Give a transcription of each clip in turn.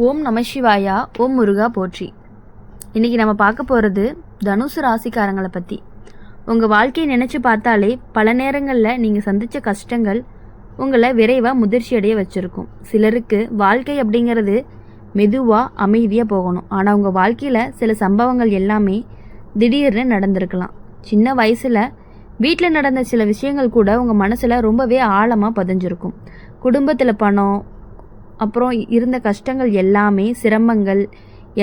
ஓம் நம சிவாயா. ஓம் முருகா போற்றி. இன்றைக்கி நம்ம பார்க்க போகிறது தனுசு ராசிக்காரங்களை பற்றி. உங்கள் வாழ்க்கையை நினச்சி பார்த்தாலே பல நேரங்களில் நீங்கள் சந்தித்த கஷ்டங்கள் உங்களை விரைவாக முதிர்ச்சி அடைய வச்சுருக்கும். சிலருக்கு வாழ்க்கை அப்படிங்கிறது மெதுவாக அமைதியாக போகணும். ஆனால் உங்கள் வாழ்க்கையில் சில சம்பவங்கள் எல்லாமே திடீர்னு நடந்திருக்கலாம். சின்ன வயசில் வீட்டில் நடந்த சில விஷயங்கள் கூட உங்கள் மனசில் ரொம்பவே ஆழமாக பதிஞ்சிருக்கும். குடும்பத்தில் பணம், அப்புறம் இருந்த கஷ்டங்கள் எல்லாமே, சிரமங்கள்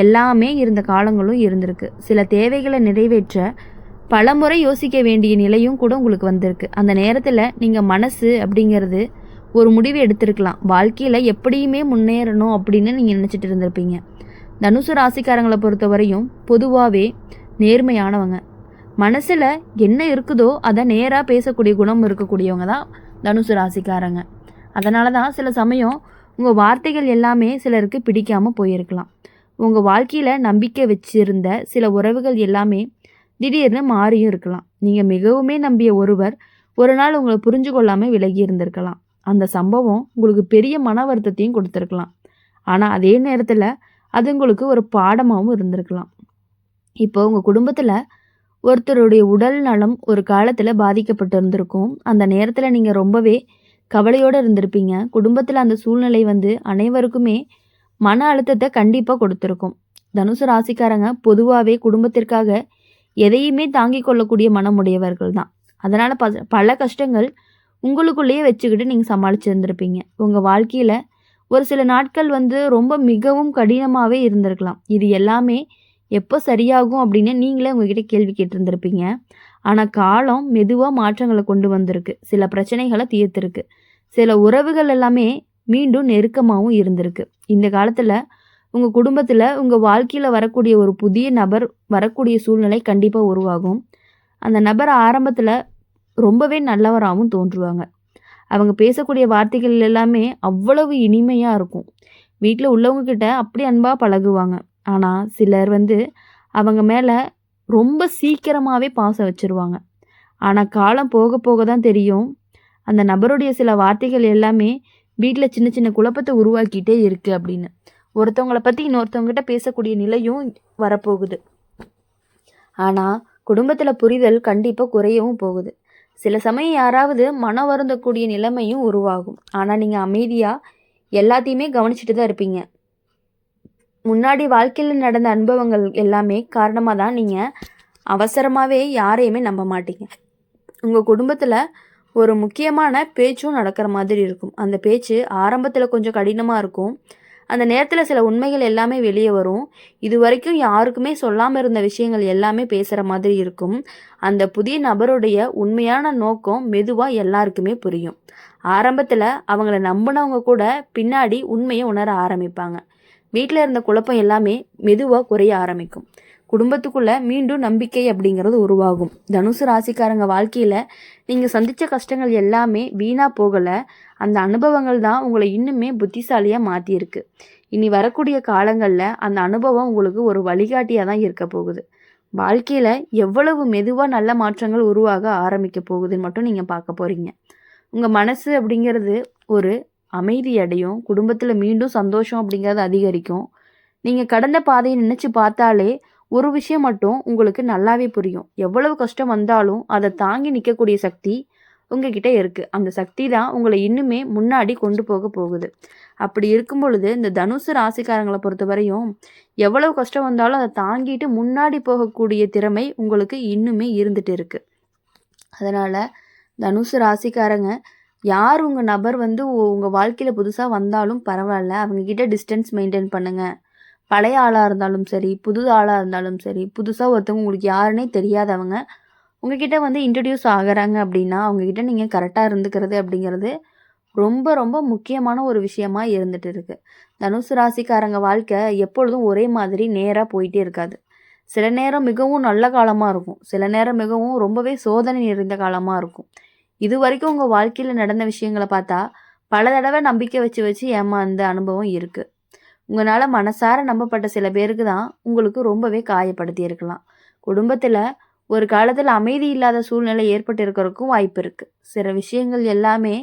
எல்லாமே இருந்த காலங்களும் இருந்திருக்கு. சில தேவைகளை நிறைவேற்ற பலமுறை யோசிக்க வேண்டிய நிலையும் கூட உங்களுக்கு வந்திருக்கு. அந்த நேரத்தில் நீங்கள் மனசு அப்படிங்கிறது ஒரு முடிவு எடுத்திருக்கலாம். வாழ்க்கையில் எப்படியுமே முன்னேறணும் அப்படின்னு நீங்கள் நினச்சிட்டு இருந்திருப்பீங்க. தனுசு ராசிக்காரங்களை பொறுத்தவரையும் பொதுவாகவே நேர்மையானவங்க. மனசில் என்ன இருக்குதோ அதை நேராக பேசக்கூடிய குணம் இருக்கக்கூடியவங்க தான் தனுசு ராசிக்காரங்க. அதனால தான் சில சமயம் உங்கள் வார்த்தைகள் எல்லாமே சிலருக்கு பிடிக்காமல் போயிருக்கலாம். உங்கள் வாழ்க்கையில் நம்பிக்கை வச்சிருந்த சில உறவுகள் எல்லாமே திடீர்னு மாறியும் இருக்கலாம். நீங்கள் மிகவுமே நம்பிய ஒருவர் ஒரு நாள் உங்களை புரிஞ்சு கொள்ளாமல் விலகி இருந்திருக்கலாம். அந்த சம்பவம் உங்களுக்கு பெரிய மன வருத்தத்தையும் கொடுத்துருக்கலாம். ஆனால் அதே நேரத்தில் அது உங்களுக்கு ஒரு பாடமாகவும் இருந்திருக்கலாம். இப்போ உங்கள் குடும்பத்தில் ஒருத்தருடைய உடல் நலம் ஒரு காலத்தில் பாதிக்கப்பட்டு இருந்திருக்கும். அந்த நேரத்தில் நீங்கள் ரொம்பவே கவலையோடு இருந்திருப்பீங்க. குடும்பத்தில் அந்த சூழ்நிலை அனைவருக்குமே மன அழுத்தத்தை கண்டிப்பாக கொடுத்துருக்கும். தனுசு ராசிக்காரங்க பொதுவாகவே குடும்பத்திற்காக எதையுமே தாங்கிக் கொள்ளக்கூடிய மனமுடையவர்கள் தான். அதனால் பல கஷ்டங்கள் உங்களுக்குள்ளேயே வச்சுக்கிட்டு நீங்கள் சமாளிச்சிருந்திருப்பீங்க. உங்கள் வாழ்க்கையில் ஒரு சில நாட்கள் ரொம்ப மிகவும் கடினமாகவே இருந்திருக்கலாம். இது எல்லாமே எப்போ சரியாகும் அப்படின்னு நீங்களே உங்ககிட்ட கேள்வி கேட்டிருந்திருப்பீங்க. ஆனால் காலம் மெதுவாக மாற்றங்களை கொண்டு வந்திருக்கு. சில பிரச்சனைகளை தீர்த்திருக்கு. சில உறவுகள் எல்லாமே மீண்டும் நெருக்கமாகவும் இருந்திருக்கு. இந்த காலத்தில் உங்கள் குடும்பத்தில் உங்கள் வாழ்க்கையில் வரக்கூடிய ஒரு புதிய நபர் வரக்கூடிய சூழ்நிலை கண்டிப்பாக உருவாகும். அந்த நபர் ஆரம்பத்தில் ரொம்பவே நல்லவராகவும் தோன்றுவாங்க. அவங்க பேசக்கூடிய வார்த்தைகள் எல்லாமே அவ்வளவு இனிமையாக இருக்கும். வீட்டில் உள்ளவங்கக்கிட்ட அப்படி அன்பாக பழகுவாங்க. ஆனால் சிலர் அவங்க மேலே ரொம்ப சீக்கிரமாகவே பாசம் வச்சுருவாங்க. ஆனால் காலம் போக போக தான் தெரியும் அந்த நபருடைய சில வார்த்தைகள் எல்லாமே வீட்டில் சின்ன சின்ன குழப்பத்தை உருவாக்கிட்டே இருக்குது அப்படின்னு. ஒருத்தவங்களை பற்றி இன்னொருத்தவங்ககிட்ட பேசக்கூடிய நிலையும் வரப்போகுது. ஆனால் குடும்பத்தில் புரிதல் கண்டிப்பாக குறையவும் போகுது. சில சமயம் யாராவது மனம் வருந்தக்கூடிய நிலைமையும் உருவாகும். ஆனால் நீங்கள் அமைதியாக எல்லாத்தையுமே கவனிச்சுட்டு தான் இருப்பீங்க. முன்னாடி வாழ்க்கையில் நடந்த அனுபவங்கள் எல்லாமே காரணமாக தான் நீங்கள் அவசரமாகவே யாரையுமே நம்ப மாட்டீங்க. உங்கள் குடும்பத்தில் ஒரு முக்கியமான பேச்சும் நடக்கிற மாதிரி இருக்கும். அந்த பேச்சு ஆரம்பத்தில் கொஞ்சம் கடினமாக இருக்கும். அந்த நேரத்தில் சில உண்மைகள் எல்லாமே வெளியே வரும். இது வரைக்கும் யாருக்குமே சொல்லாமல் இருந்த விஷயங்கள் எல்லாமே பேசுகிற மாதிரி இருக்கும். அந்த புதிய நபருடைய உண்மையான நோக்கம் மெதுவாக எல்லாருக்குமே புரியும். ஆரம்பத்தில் அவங்கள நம்பினவங்க கூட பின்னாடி உண்மையை உணர ஆரம்பிப்பாங்க. வீட்டில் இருந்த குழப்பம் எல்லாமே மெதுவாக குறைய ஆரம்பிக்கும். குடும்பத்துக்குள்ளே மீண்டும் நம்பிக்கை அப்படிங்கிறது உருவாகும். தனுசு ராசிக்காரங்க வாழ்க்கையில் நீங்கள் சந்தித்த கஷ்டங்கள் எல்லாமே வீணாக போகலை. அந்த அனுபவங்கள் தான் உங்களை இன்னுமே புத்திசாலியாக மாற்றியிருக்கு. இனி வரக்கூடிய காலங்களில் அந்த அனுபவம் உங்களுக்கு ஒரு வழிகாட்டியாக தான் இருக்க போகுது. வாழ்க்கையில் எவ்வளவு மெதுவாக நல்ல மாற்றங்கள் உருவாக ஆரம்பிக்க போகுதுன்னு மட்டும் நீங்கள் பார்க்க போகிறீங்க. உங்கள் மனசு அப்படிங்கிறது ஒரு அமைதி அடையும். குடும்பத்தில் மீண்டும் சந்தோஷம் அப்படிங்கிறது அதிகரிக்கும். நீங்கள் கடந்த பாதையை நினச்சி பார்த்தாலே ஒரு விஷயம் மட்டும் உங்களுக்கு நல்லாவே புரியும். எவ்வளவு கஷ்டம் வந்தாலும் அதை தாங்கி நிற்கக்கூடிய சக்தி உங்ககிட்ட இருக்குது. அந்த சக்தி தான் உங்களை இன்னுமே முன்னாடி கொண்டு போக போகுது. அப்படி இருக்கும் பொழுது இந்த தனுசு ராசிக்காரங்களை பொறுத்தவரையும் எவ்வளவு கஷ்டம் வந்தாலும் அதை தாங்கிட்டு முன்னாடி போகக்கூடிய திறமை உங்களுக்கு இன்னுமே இருந்துட்டு இருக்குது. அதனால் தனுசு ராசிக்காரங்க யார் உங்கள் நபர் உங்கள் வாழ்க்கையில் புதுசாக வந்தாலும் பரவாயில்ல, அவங்கக்கிட்ட டிஸ்டன்ஸ் மெயின்டைன் பண்ணுங்கள். பழைய ஆளாக இருந்தாலும் சரி, புது ஆளாக இருந்தாலும் சரி, புதுசாக ஒருத்தவங்க உங்களுக்கு யாருன்னே தெரியாதவங்க உங்ககிட்ட இன்ட்ரடியூஸ் ஆகிறாங்க அப்படின்னா அவங்கக்கிட்ட நீங்கள் கரெக்டாக இருந்துக்கிறது அப்படிங்கிறது ரொம்ப ரொம்ப முக்கியமான ஒரு விஷயமா இருந்துகிட்டு இருக்குது. தனுசு ராசிக்காரங்க வாழ்க்கை எப்பொழுதும் ஒரே மாதிரி நேராக போயிட்டே இருக்காது. சில நேரம் மிகவும் நல்ல காலமாக இருக்கும். சில நேரம் மிகவும் ரொம்பவே சோதனை நிறைந்த காலமாக இருக்கும். இது வரைக்கும் உங்கள் வாழ்க்கையில் நடந்த விஷயங்களை பார்த்தா பல தடவை நம்பிக்கை வச்சு ஏமாந்த அனுபவம் இருக்குது. உங்களால் மனசார நம்பப்பட்ட சில பேருக்கு தான் உங்களுக்கு ரொம்பவே காயப்படுத்தி இருக்கலாம். குடும்பத்தில் ஒரு காலத்தில் அமைதி இல்லாத சூழ்நிலை ஏற்பட்டு இருக்கிறதுக்கும் வாய்ப்பு இருக்குது. சில விஷயங்கள் எல்லாமே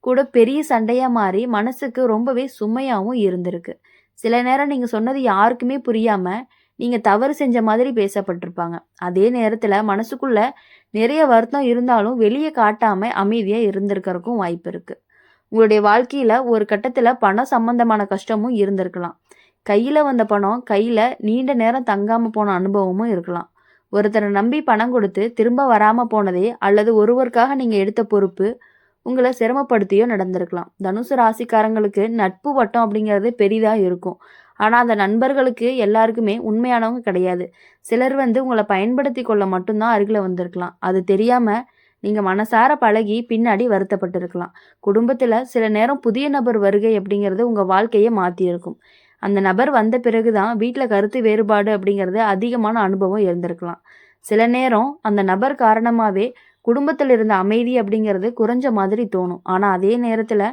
கூட பெரிய சண்டையாக மாறி மனசுக்கு ரொம்பவே சுமையாகவும் இருந்திருக்கு. சில நேரம் நீங்கள் சொன்னது யாருக்குமே புரியாமல் நீங்கள் தவறு செஞ்ச மாதிரி பேசப்பட்டிருப்பாங்க. அதே நேரத்தில் மனசுக்குள்ள நிறைய வருத்தம் இருந்தாலும் வெளியே காட்டாமல் அமைதியாக இருந்திருக்கிறதுக்கும் வாய்ப்பு இருக்குது. உங்களுடைய வாழ்க்கையில் ஒரு கட்டத்தில் பணம் சம்பந்தமான கஷ்டமும் இருந்திருக்கலாம். கையில் வந்த பணம் கையில் நீண்ட நேரம் தங்காமல் போன அனுபவமும் இருக்கலாம். ஒருத்தரை நம்பி பணம் கொடுத்து திரும்ப வராமல் போனதே அல்லது ஒருவருக்காக நீங்கள் எடுத்த பொறுப்பு உங்களை சிரமப்படுத்தியோ நடந்திருக்கலாம். தனுசு ராசிக்காரங்களுக்கு நட்பு வட்டம் அப்படிங்கிறது பெரிதாக இருக்கும். ஆனால் அந்த நண்பர்களுக்கு எல்லாருக்குமே உண்மையானவங்க கிடையாது. சிலர் உங்களை பயன்படுத்தி கொள்ள மட்டும்தான் அருகில் வந்திருக்கலாம். அது தெரியாமல் நீங்கள் மனசார பழகி பின்னாடி வருத்தப்பட்டிருக்கலாம். குடும்பத்தில் சில நேரம் புதிய நபர் வருகை அப்படிங்கிறது உங்கள் வாழ்க்கையை மாற்றியிருக்கும். அந்த நபர் வந்த பிறகு தான் வீட்டில் கருத்து வேறுபாடு அப்படிங்கிறது அதிகமான அனுபவம் இருந்திருக்கலாம். சில நேரம் அந்த நபர் காரணமாகவே குடும்பத்தில் இருந்த அமைதி அப்படிங்கிறது குறைஞ்ச மாதிரி தோணும். ஆனால் அதே நேரத்தில்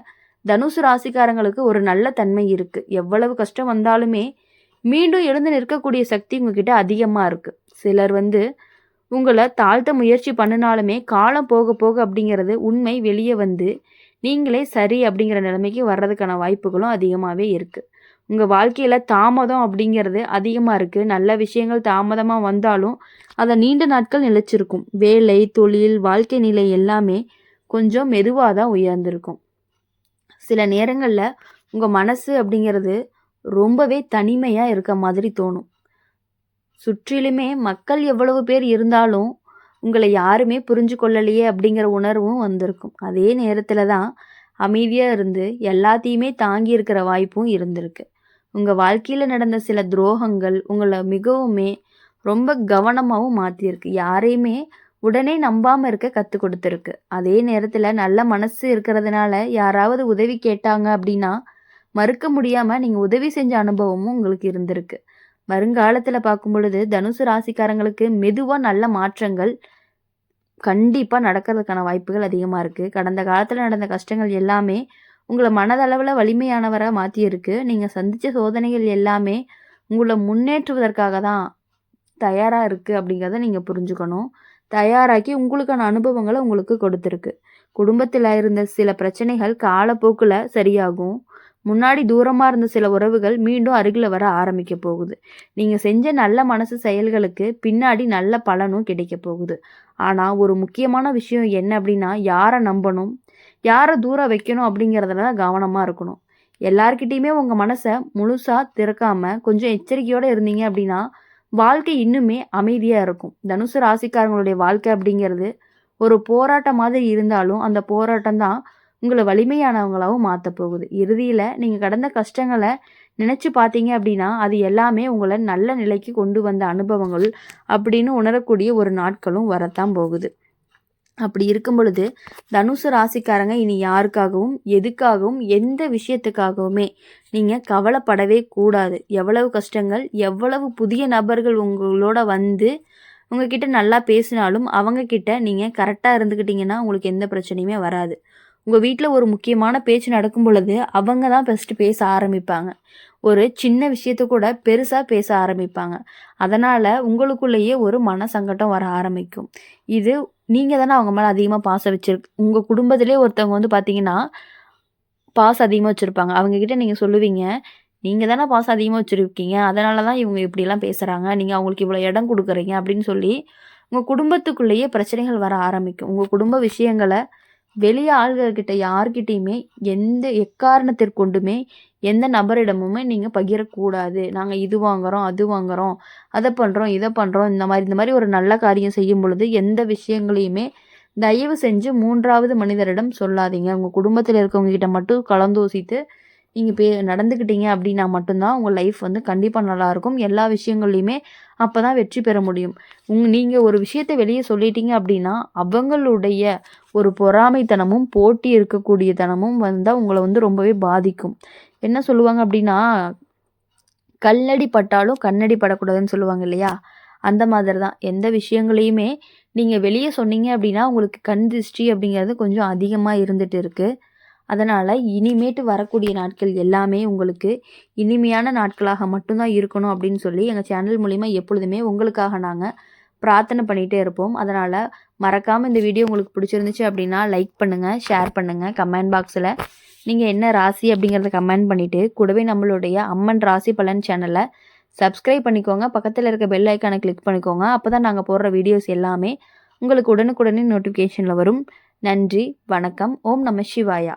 தனுசு ராசிக்காரங்களுக்கு ஒரு நல்ல தன்மை இருக்குது. எவ்வளவு கஷ்டம் வந்தாலுமே மீண்டும் எழுந்து நிற்கக்கூடிய சக்தி உங்ககிட்ட அதிகமாக இருக்குது. சிலர் உங்களை தாழ்த்த முயற்சி பண்ணினாலுமே காலம் போக போக அப்படிங்கிறது உண்மை வெளியே நீங்களே சரி அப்படிங்கிற நிலைமைக்கு வர்றதுக்கான வாய்ப்புகளும் அதிகமாகவே இருக்குது. உங்கள் வாழ்க்கையில் தாமதம் அப்படிங்கிறது அதிகமாக இருக்குது. நல்ல விஷயங்கள் தாமதமாக வந்தாலும் அதை நீண்ட நாட்கள் நிலைச்சிருக்கும். வேலை, தொழில், வாழ்க்கை நிலை எல்லாமே கொஞ்சம் மெதுவாக தான் உயர்ந்திருக்கும். சில நேரங்களில் உங்கள் மனசு அப்படிங்கிறது ரொம்பவே தனிமையாக இருக்க மாதிரி தோணும். சுற்றிலுமே மக்கள் எவ்வளவு பேர் இருந்தாலும் உங்களை யாருமே புரிஞ்சு கொள்ளலையே அப்படிங்கிற உணர்வும் வந்திருக்கும். அதே நேரத்தில் தான் அமைதியாக இருந்து எல்லாத்தையுமே தாங்கி இருக்கிற வாய்ப்பும் இருந்திருக்கு. உங்கள் வாழ்க்கையில் நடந்த சில துரோகங்கள் உங்களை மிகவுமே ரொம்ப கவனமாகவும் மாற்றியிருக்கு. யாரையுமே உடனே நம்பாமல் இருக்க கற்றுக் கொடுத்துருக்கு. அதே நேரத்தில் நல்ல மனசு இருக்கிறதுனால யாராவது உதவி கேட்டாங்க அப்படின்னா மறுக்க முடியாமல் நீங்கள் உதவி செஞ்ச அனுபவமும் உங்களுக்கு இருந்திருக்கு. வருங்காலத்தில் பார்க்கும் பொழுது தனுசு ராசிக்காரங்களுக்கு மெதுவாக நல்ல மாற்றங்கள் கண்டிப்பாக நடக்கிறதுக்கான வாய்ப்புகள் அதிகமாக இருக்குது. கடந்த காலத்தில் நடந்த கஷ்டங்கள் எல்லாமே உங்களை மனதளவில் வலிமையானவராக மாற்றியிருக்கு. நீங்கள் சந்தித்த சோதனைகள் எல்லாமே உங்களை முன்னேற்றுவதற்காக தான் தயாராக இருக்குது அப்படிங்கிறத நீங்கள் புரிஞ்சுக்கணும். தயாராக்கி உங்களுக்கான அனுபவங்களை உங்களுக்கு கொடுத்துருக்கு. குடும்பத்தில் இருந்த சில பிரச்சனைகள் காலப்போக்கில் சரியாகும். முன்னாடி தூரமாக இருந்த சில உறவுகள் மீண்டும் அருகில் வர ஆரம்பிக்க போகுது. நீங்கள் செஞ்ச நல்ல மனசு செயல்களுக்கு பின்னாடி நல்ல பலனும் கிடைக்க போகுது. ஆனால் ஒரு முக்கியமான விஷயம் என்ன அப்படின்னா, யாரை நம்பணும், யாரை தூரம் வைக்கணும் அப்படிங்கிறதுல தான் கவனமாக இருக்கணும். எல்லார்கிட்டையுமே உங்கள் மனசை முழுசாக திறக்காமல் கொஞ்சம் எச்சரிக்கையோடு இருந்தீங்க அப்படின்னா வாழ்க்கை இன்னுமே அமைதியாக இருக்கும். தனுசு ராசிக்காரங்களுடைய வாழ்க்கை அப்படிங்கிறது ஒரு போராட்டம் மாதிரி இருந்தாலும் அந்த போராட்டம் தான் உங்களை வலிமையானவங்களாகவும் மாற்ற போகுது. இறுதியில் நீங்கள் கடந்த கஷ்டங்களை நினச்சி பார்த்தீங்க அப்படின்னா அது எல்லாமே உங்களை நல்ல நிலைக்கு கொண்டு வந்த அனுபவங்கள் அப்படின்னு உணரக்கூடிய ஒரு நாட்களும் வரத்தான் போகுது. அப்படி இருக்கும் பொழுது தனுசு ராசிக்காரங்க இனி யாருக்காகவும் எதுக்காகவும் எந்த விஷயத்துக்காகவுமே நீங்கள் கவலைப்படவே கூடாது. எவ்வளவு கஷ்டங்கள், எவ்வளவு புதிய நபர்கள் உங்களோட உங்ககிட்ட நல்லா பேசினாலும் அவங்கக்கிட்ட நீங்கள் கரெக்டாக இருந்துக்கிட்டிங்கன்னா உங்களுக்கு எந்த பிரச்சனையுமே வராது. உங்கள் வீட்டில் ஒரு முக்கியமான பேச்சு நடக்கும் பொழுது அவங்க தான் ஃபஸ்ட்டு பேச ஆரம்பிப்பாங்க. ஒரு சின்ன விஷயத்த கூட பெருசாக பேச ஆரம்பிப்பாங்க. அதனால் உங்களுக்குள்ளேயே ஒரு மன சங்கடம் வர ஆரம்பிக்கும். இது நீங்கள் தானே அவங்க மேலே அதிகமாக பாசம் உங்கள் குடும்பத்திலே ஒருத்தவங்க பார்த்தீங்கன்னா பாசம் அதிகமாக வச்சுருப்பாங்க. அவங்கக்கிட்ட நீங்கள் சொல்லுவீங்க, நீங்கள் தானே பாசம் அதிகமாக வச்சுருக்கீங்க, அதனால தான் இவங்க இப்படிலாம் பேசுகிறாங்க, நீங்கள் அவங்களுக்கு இவ்வளோ இடம் கொடுக்குறீங்க அப்படின்னு சொல்லி உங்கள் குடும்பத்துக்குள்ளேயே பிரச்சனைகள் வர ஆரம்பிக்கும். உங்கள் குடும்ப விஷயங்களை வெளியே ஆள்கள்கிட்ட யார்கிட்டையுமே எந்த எக்காரணத்திற்கொண்டுமே எந்த நபரிடமுமே நீங்கள் பகிரக்கூடாது. நாங்கள் இது வாங்குகிறோம், அது வாங்குகிறோம், அதை பண்ணுறோம், இதை பண்ணுறோம், இந்த மாதிரி ஒரு நல்ல காரியம் செய்யும் பொழுது எந்த விஷயங்களையுமே தயவு செஞ்சு 3வது மனிதரிடம் சொல்லாதீங்க. உங்கள் குடும்பத்தில் இருக்கவங்க கிட்ட மட்டும் கலந்தோசித்து நீங்கள் நடந்துக்கிட்டீங்க அப்படின்னா மட்டும்தான் உங்கள் லைஃப் கண்டிப்பாக நல்லாயிருக்கும். எல்லா விஷயங்கள்லையுமே அப்போ தான் வெற்றி பெற முடியும். நீங்கள் ஒரு விஷயத்தை வெளியே சொல்லிட்டீங்க அப்படின்னா அவங்களுடைய ஒரு பொறாமைத்தனமும் போட்டி இருக்கக்கூடிய தனமும் வந்தால் உங்களை ரொம்பவே பாதிக்கும். என்ன சொல்லுவாங்க அப்படின்னா, கல்லடி பட்டாலும் கண்ணடி படக்கூடாதுன்னு சொல்லுவாங்க இல்லையா? அந்த மாதிரி தான் எந்த விஷயங்களையுமே நீங்கள் வெளியே சொன்னீங்க அப்படின்னா உங்களுக்கு கண் திருஷ்டி அப்படிங்கிறது கொஞ்சம் அதிகமாக இருந்துகிட்டு இருக்குது. அதனால் இனிமேட்டு வரக்கூடிய நாட்கள் எல்லாமே உங்களுக்கு இனிமையான நாட்களாக மட்டும்தான் இருக்கணும் அப்படின்னு சொல்லி எங்கள் சேனல் மூலிமா எப்பொழுதுமே உங்களுக்காக நாங்கள் பிரார்த்தனை பண்ணிகிட்டே இருப்போம். அதனால் மறக்காமல் இந்த வீடியோ உங்களுக்கு பிடிச்சிருந்துச்சு அப்படின்னா லைக் பண்ணுங்கள், ஷேர் பண்ணுங்கள், கமெண்ட் பாக்ஸில் நீங்கள் என்ன ராசி அப்படிங்கிறத கமெண்ட் பண்ணிவிட்டு கூடவே நம்மளுடைய அம்மன் ராசி பலன் சேனலை சப்ஸ்கிரைப் பண்ணிக்கோங்க. பக்கத்தில் இருக்க பெல் ஐக்கானை கிளிக் பண்ணிக்கோங்க. அப்போ தான் நாங்கள் போடுற வீடியோஸ் எல்லாமே உங்களுக்கு உடனுக்குடனே நோட்டிஃபிகேஷனில் வரும். நன்றி, வணக்கம். ஓம் நம சிவாயா.